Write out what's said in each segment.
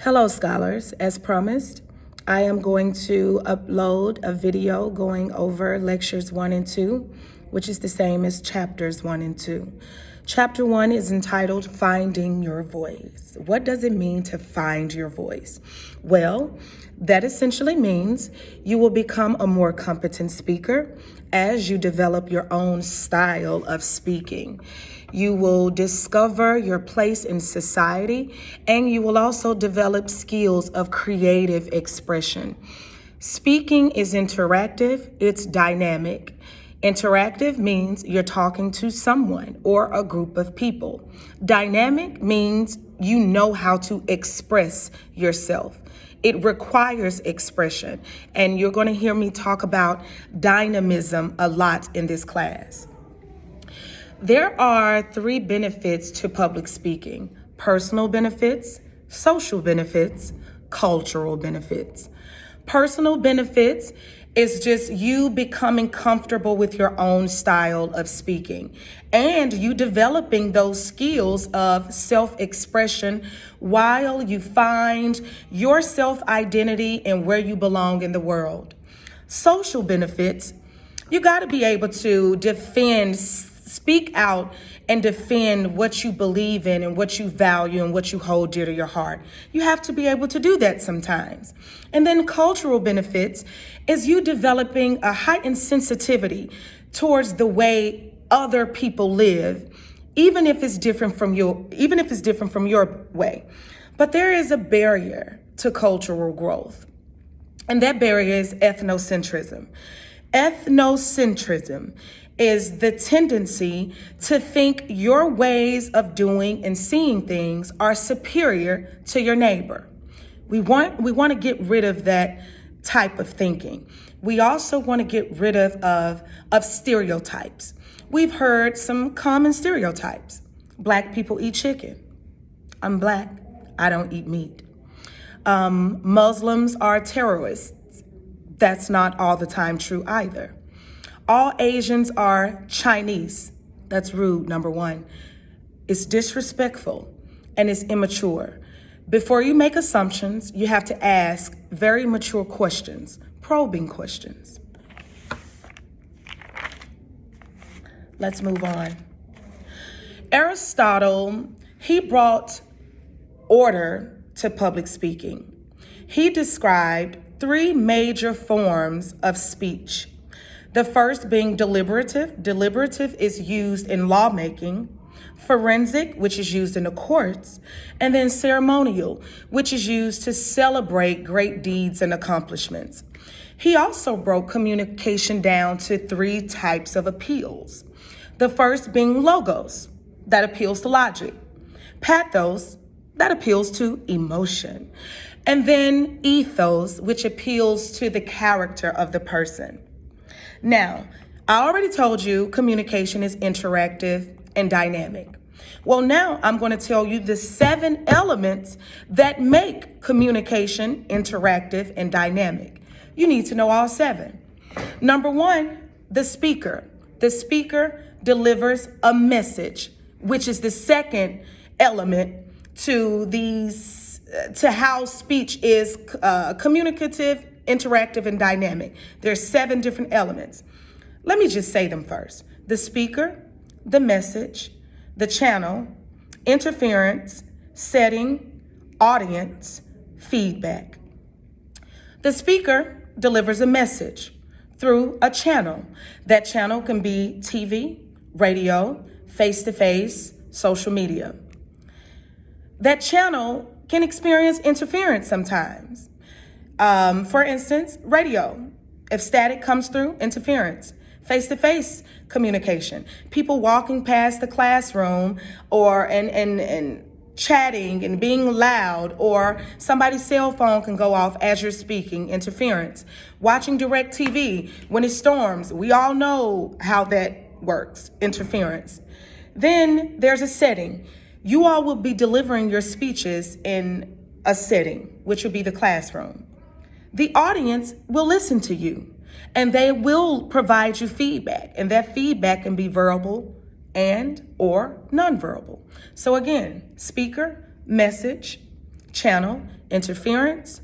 Hello, scholars. As promised, I am going to upload a video going over lectures 1 and 2, which is the same as chapters 1 and 2. Chapter 1 is entitled Finding Your Voice. What does it mean to find your voice? Well, that essentially means you will become a more competent speaker as you develop your own style of speaking. You will discover your place in society, and you will also develop skills of creative expression. Speaking is interactive, it's dynamic. Interactive means you're talking to someone or a group of people. Dynamic means you know how to express yourself. It requires expression, and you're going to hear me talk about dynamism a lot in this class. There are 3 benefits to public speaking: personal benefits, social benefits, cultural benefits. Personal benefits is just you becoming comfortable with your own style of speaking and you developing those skills of self-expression while you find your self-identity and where you belong in the world. Social benefits, you got to be able to speak out and defend what you believe in and what you value and what you hold dear to your heart. You have to be able to do that sometimes. And then cultural benefits is you developing a heightened sensitivity towards the way other people live, even if it's different from your way. But there is a barrier to cultural growth, and that barrier is ethnocentrism. Ethnocentrism is the tendency to think your ways of doing and seeing things are superior to your neighbor. We want to get rid of that type of thinking. We also want to get rid of stereotypes. We've heard some common stereotypes. Black people eat chicken. I'm black. I don't eat meat. Muslims are terrorists. That's not all the time true either. All Asians are Chinese. That's rude, number 1. It's disrespectful and it's immature. Before you make assumptions, you have to ask very mature questions, probing questions. Let's move on. Aristotle, he brought order to public speaking. He described 3 major forms of speech. The first being deliberative. Deliberative is used in lawmaking. Forensic, which is used in the courts. And then ceremonial, which is used to celebrate great deeds and accomplishments. He also broke communication down to 3 types of appeals. The first being logos, that appeals to logic. Pathos, that appeals to emotion. And then ethos, which appeals to the character of the person. Now, I already told you communication is interactive and dynamic. Well, now I'm going to tell you the 7 elements that make communication interactive and dynamic. You need to know all 7. Number 1, the speaker. The speaker delivers a message, which is the second element to how speech is communicative, interactive, and dynamic. There's 7 different elements. Let me just say them first. The speaker, the message, the channel, interference, setting, audience, feedback. The speaker delivers a message through a channel. That channel can be TV, radio, face-to-face, social media. That channel can experience interference sometimes. For instance, radio. If static comes through, interference. Face-to-face communication. People walking past the classroom or and chatting and being loud, or somebody's cell phone can go off as you're speaking, interference. Watching direct TV when it storms, we all know how that works, interference. Then there's a setting. You all will be delivering your speeches in a setting, which will be the classroom. The audience will listen to you, and they will provide you feedback, and that feedback can be verbal and or nonverbal. So again, speaker, message, channel, interference,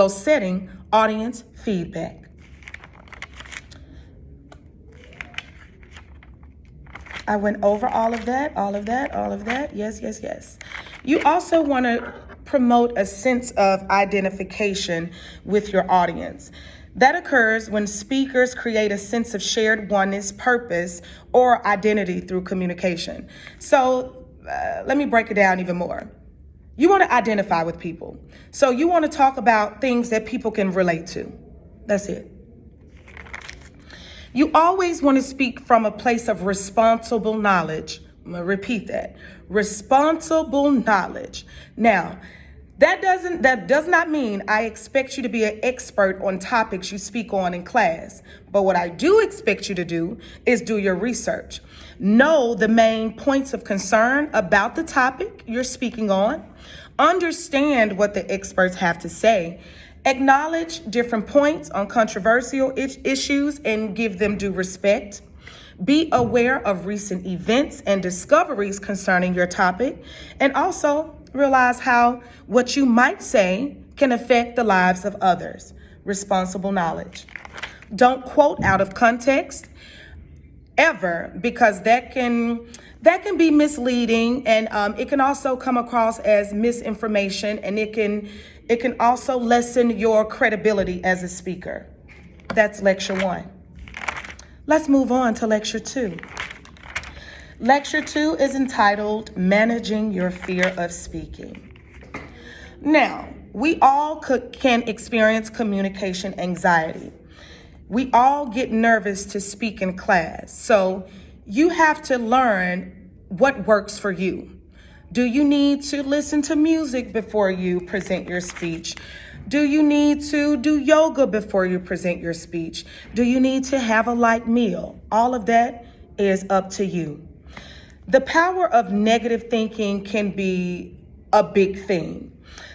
setting, audience, feedback. I went over all of that. Yes. You also want to promote a sense of identification with your audience. That occurs when speakers create a sense of shared oneness, purpose, or identity through communication. So let me break it down even more. You want to identify with people. So you want to talk about things that people can relate to. That's it. You always want to speak from a place of responsible knowledge. I'm going to repeat that. Responsible knowledge. Now, that does not mean I expect you to be an expert on topics you speak on in class. But what I do expect you to do is do your research. Know the main points of concern about the topic you're speaking on. Understand what the experts have to say. Acknowledge different points on controversial issues and give them due respect. Be aware of recent events and discoveries concerning your topic, and also realize how what you might say can affect the lives of others. Responsible knowledge. Don't quote out of context ever, because that can be misleading, and it can also come across as misinformation, and it can also lessen your credibility as a speaker. That's lecture 1. Let's move on to lecture 2. Lecture 2 is entitled Managing Your Fear of Speaking. Now, we all can experience communication anxiety. We all get nervous to speak in class. So you have to learn what works for you. Do you need to listen to music before you present your speech? Do you need to do yoga before you present your speech? Do you need to have a light meal? All of that is up to you. The power of negative thinking can be a big thing.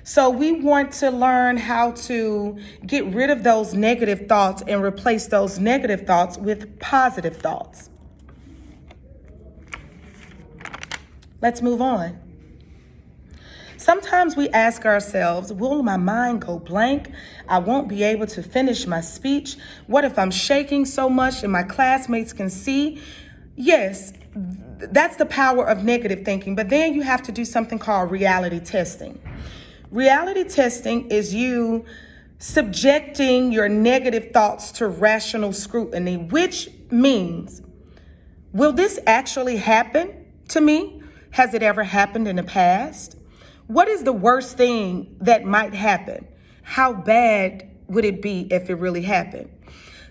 So we want to learn how to get rid of those negative thoughts and replace those negative thoughts with positive thoughts. Let's move on. Sometimes we ask ourselves, will my mind go blank? I won't be able to finish my speech. What if I'm shaking so much and my classmates can see? Yes, that's the power of negative thinking. But then you have to do something called reality testing. Reality testing is you subjecting your negative thoughts to rational scrutiny, which means, will this actually happen to me? Has it ever happened in the past? What is the worst thing that might happen? How bad would it be if it really happened?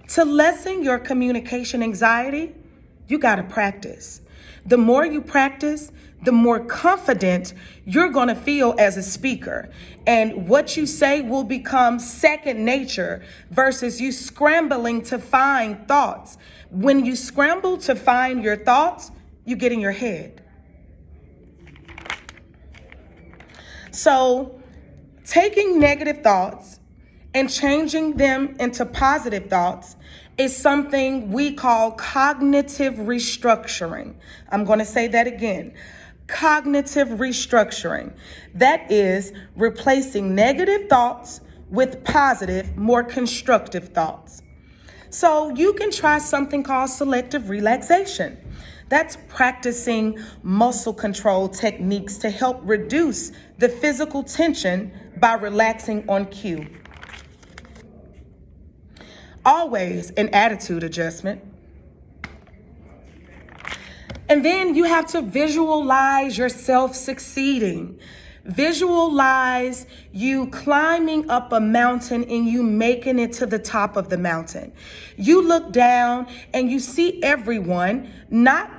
To lessen your communication anxiety, you got to practice. The more you practice, the more confident you're going to feel as a speaker. And what you say will become second nature versus you scrambling to find thoughts. When you scramble to find your thoughts, you get in your head. So taking negative thoughts and changing them into positive thoughts is something we call cognitive restructuring. I'm going to say that again. Cognitive restructuring. That is replacing negative thoughts with positive, more constructive thoughts. So you can try something called selective relaxation. That's practicing muscle control techniques to help reduce the physical tension by relaxing on cue. Always an attitude adjustment. And then you have to visualize yourself succeeding. Visualize you climbing up a mountain and you making it to the top of the mountain. You look down and you see everyone, not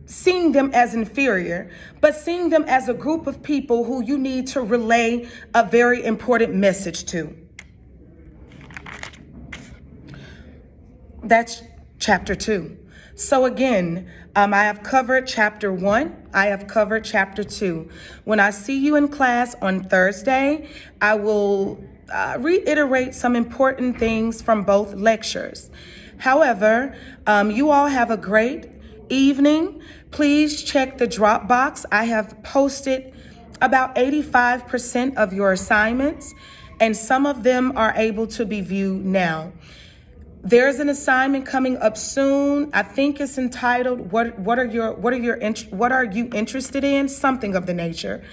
seeing them as inferior, but seeing them as a group of people who you need to relay a very important message to. That's chapter 2. So again, I have covered chapter 1. I have covered chapter 2. When I see you in class on Thursday, I will reiterate some important things from both lectures. However, you all have a great evening. Please check the Dropbox. I have posted about 85% of your assignments, and some of them are able to be viewed now. There's an assignment coming up soon. I think it's entitled what are you interested in? Something of the nature.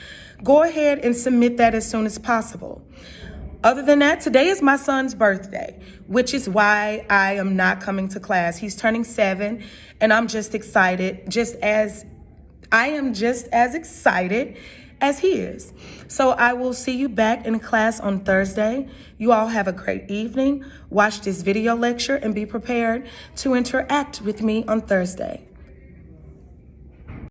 Go ahead and submit that as soon as possible. Other than that, today is my son's birthday, which is why I am not coming to class. He's turning 7, and I'm just excited, I am just as excited as he is. So I will see you back in class on Thursday. You all have a great evening. Watch this video lecture and be prepared to interact with me on Thursday.